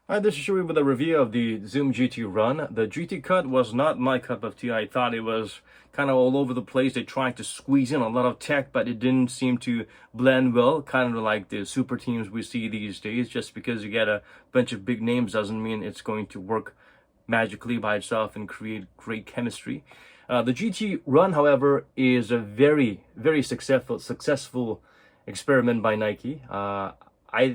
Hi, this is Shui with a review of the Zoom GT Run. The GT Cut was not my cup of tea. I thought it was kind of all over the place. They tried to squeeze in a lot of tech, but it didn't seem to blend well, kind of like the super teams we see these days. Just because you get a bunch of big names doesn't mean it's going to work magically by itself and create great chemistry. The GT Run, however, is a very successful experiment by Nike.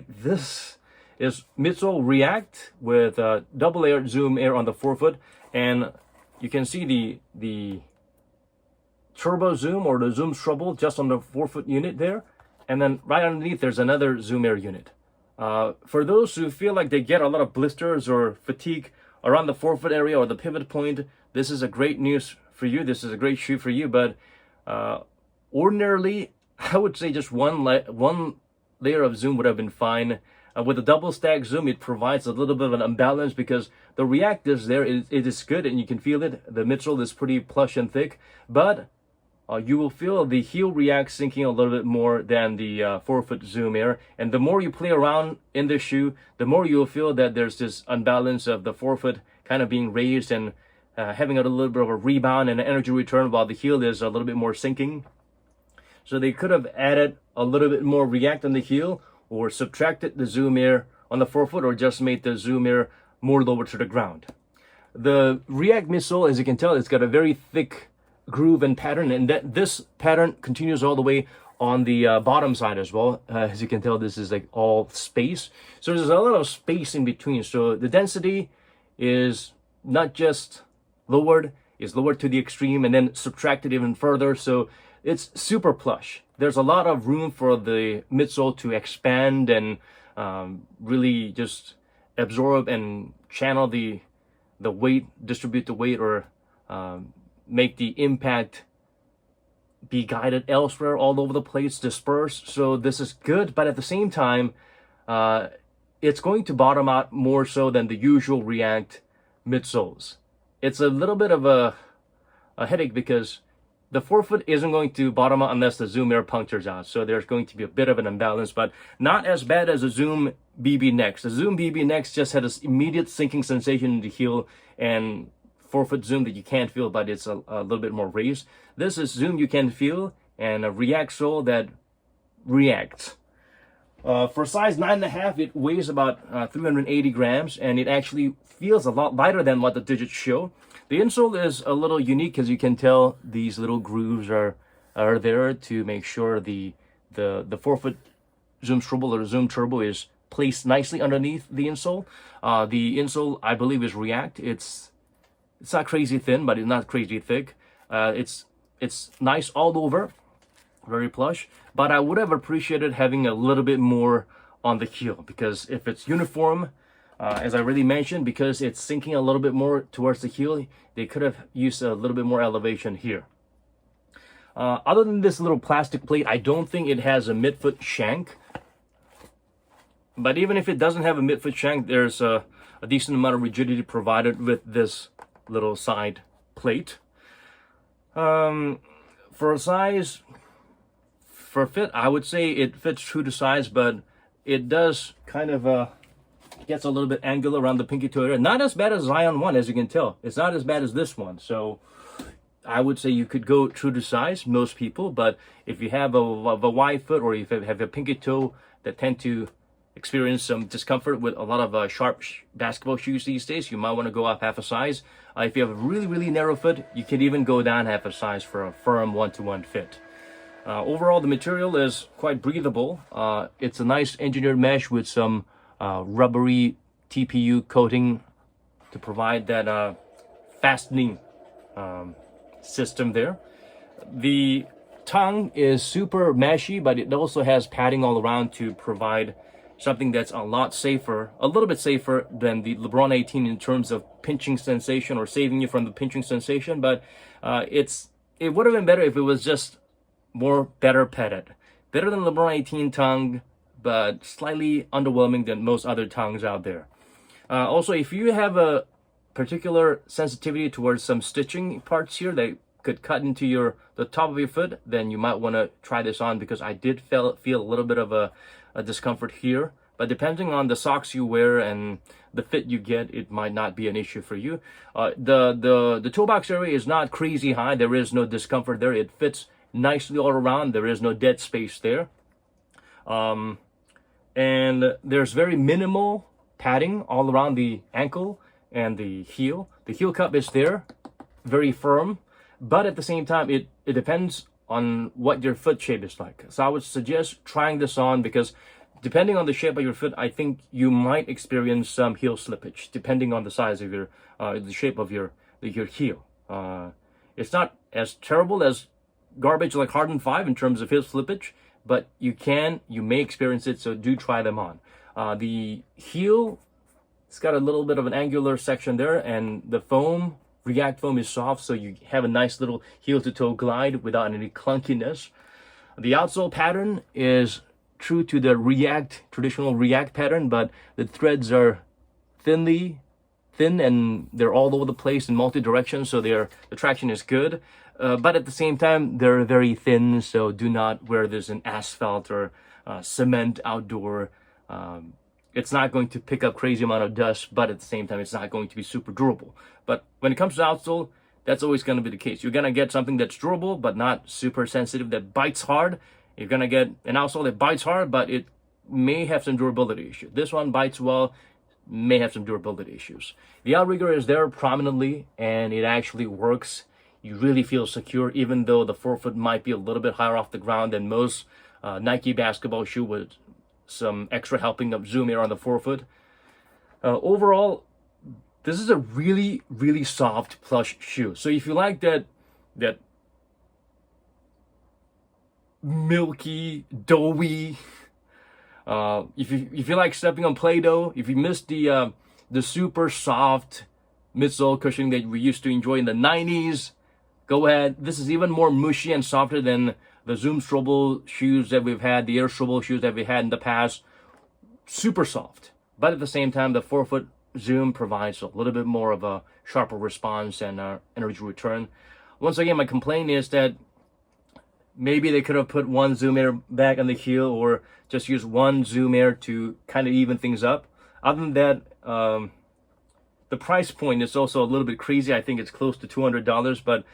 This is Midsole React with double air zoom air on the forefoot, and you can see the turbo zoom or the zoom treble just on the forefoot unit there, and then right underneath there's another zoom air unit. For those who feel like they get a lot of blisters or fatigue around the forefoot area or the pivot point, this is a great news for you. This is a great shoe for you, but ordinarily I would say just one layer of zoom would have been fine. With a double stack zoom, it provides a little bit of an imbalance because the React is there. It is good and you can feel it. The midsole is pretty plush and thick, but you will feel the heel React sinking a little bit more than the forefoot zoom air. And the more you play around in the shoe, the more you'll feel that there's this unbalance of the forefoot kind of being raised and having a little bit of a rebound and an energy return while the heel is a little bit more sinking. So they could have added a little bit more React on the heel, or subtracted the zoom air on the forefoot, or just made the zoom air more lower to the ground. The React midsole, as you can tell, it's got a very thick groove and pattern, and that this pattern continues all the way on the bottom side as well. As you can tell, this is like all space. So there's a lot of space in between. So the density is not just lowered, it's lowered to the extreme and then subtracted even further. So it's super plush. There's a lot of room for the midsole to expand and really just absorb and channel the weight, distribute the weight, or make the impact be guided elsewhere all over the place, disperse. So this is good, but at the same time, it's going to bottom out more so than the usual React midsoles. It's a little bit of a headache because the forefoot isn't going to bottom out unless the zoom air punctures out. So there's going to be a bit of an imbalance, but not as bad as the Zoom BB Next. The Zoom BB Next just had this immediate sinking sensation in the heel and forefoot zoom that you can't feel, but it's a little bit more raised. This is zoom you can feel and a React sole that reacts. For size 9.5, it weighs about 380 grams, and it actually feels a lot lighter than what the digits show. The insole is a little unique, because you can tell these little grooves are there to make sure the forefoot zoom treble or zoom turbo is placed nicely underneath the insole. The insole, I believe, is React. It's not crazy thin, but it's not crazy thick. It's nice all over, very plush. But I would have appreciated having a little bit more on the heel, because if it's uniform, as I already mentioned, because it's sinking a little bit more towards the heel, they could have used a little bit more elevation here. Other than this little plastic plate, I don't think it has a midfoot shank. But even if it doesn't have a midfoot shank, there's a decent amount of rigidity provided with this little side plate. For size, for fit, I would say it fits true to size, but it does kind of gets a little bit angular around the pinky toe area. Not as bad as Zion 1, as you can tell. It's not as bad as this one. So I would say you could go true to size, most people. But if you have a wide foot, or if you have a pinky toe that tend to experience some discomfort with a lot of sharp basketball shoes these days, you might want to go up half a size. If you have a really narrow foot, you can even go down half a size for a firm one-to-one fit. Overall, the material is quite breathable. It's a nice engineered mesh with some rubbery TPU coating to provide that fastening system there. The tongue is super meshy, but it also has padding all around to provide something that's a lot safer, a little bit safer than the LeBron 18 in terms of pinching sensation, or saving you from the pinching sensation. But it would have been better if it was just better padded. Better than LeBron 18 tongue, but slightly underwhelming than most other tongues out there. Also, if you have a particular sensitivity towards some stitching parts here that could cut into the top of your foot, then you might want to try this on, because I did feel a little bit of a discomfort here but depending on the socks you wear and the fit you get, it might not be an issue for you. The toolbox area is not crazy high. There is no discomfort there. It fits nicely all around. There is no dead space there. And there's very minimal padding all around the ankle and the heel. The heel cup is there, very firm, but at the same time, it depends on what your foot shape is like. So I would suggest trying this on, because depending on the shape of your foot, I think you might experience some heel slippage, depending on the size of your, the shape of your heel. It's not as terrible as garbage like Harden 5 in terms of heel slippage, but you may experience it, so do try them on. The heel, it's got a little bit of an angular section there, and the foam, React foam, is soft, so you have a nice little heel-to-toe glide without any clunkiness. The outsole pattern is true to the traditional React pattern, but the threads are thin and they're all over the place in multi-directions, so the traction is good. But at the same time, they're very thin, so do not wear this in asphalt or cement outdoor. It's not going to pick up crazy amount of dust, but at the same time, it's not going to be super durable. But when it comes to outsole, that's always going to be the case. You're going to get something that's durable, but not super sensitive, that bites hard. You're going to get an outsole that bites hard, but it may have some durability issues. This one bites well, may have some durability issues. The outrigger is there prominently, and it actually works. You really feel secure, even though the forefoot might be a little bit higher off the ground than most Nike basketball shoe with some extra helping of Zoom Air on the forefoot. Overall, this is a really, really soft plush shoe. So if you like that milky, doughy, if you like stepping on Play-Doh, if you miss the super soft midsole cushioning that we used to enjoy in the 90s, go ahead. This is even more mushy and softer than the Zoom Strobel shoes that we've had, the Air Strobel shoes that we had in the past. Super soft. But at the same time, the forefoot Zoom provides a little bit more of a sharper response and energy return. Once again, my complaint is that maybe they could have put one Zoom Air back on the heel, or just use one Zoom Air to kind of even things up. Other than that, the price point is also a little bit crazy. I think it's close to $200, but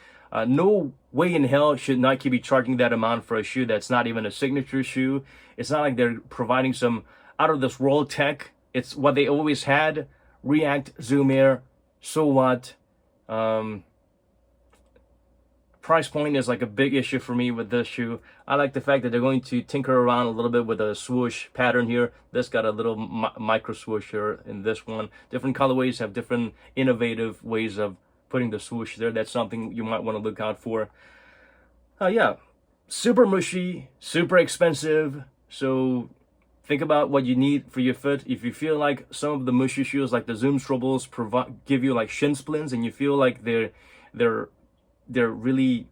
no way in hell should Nike be charging that amount for a shoe that's not even a signature shoe. It's not like they're providing some out of this world tech. It's what they always had. React, Zoom Air, so what? Price point is like a big issue for me with this shoe. I like the fact that they're going to tinker around a little bit with a swoosh pattern here. This got a little micro swoosh here in this one. Different colorways have different innovative ways of putting the swoosh there. That's something you might want to look out for. Yeah, super mushy, super expensive. So think about what you need for your foot. If you feel like some of the mushy shoes, like the Zoom Strobels, give you like shin splints, and you feel like they're really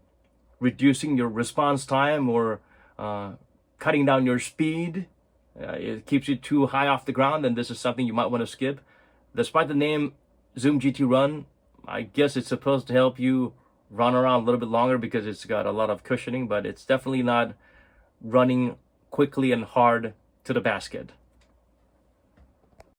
reducing your response time or cutting down your speed, it keeps you too high off the ground, then this is something you might want to skip. Despite the name Zoom GT Run, I guess it's supposed to help you run around a little bit longer because it's got a lot of cushioning, but it's definitely not running quickly and hard to the basket.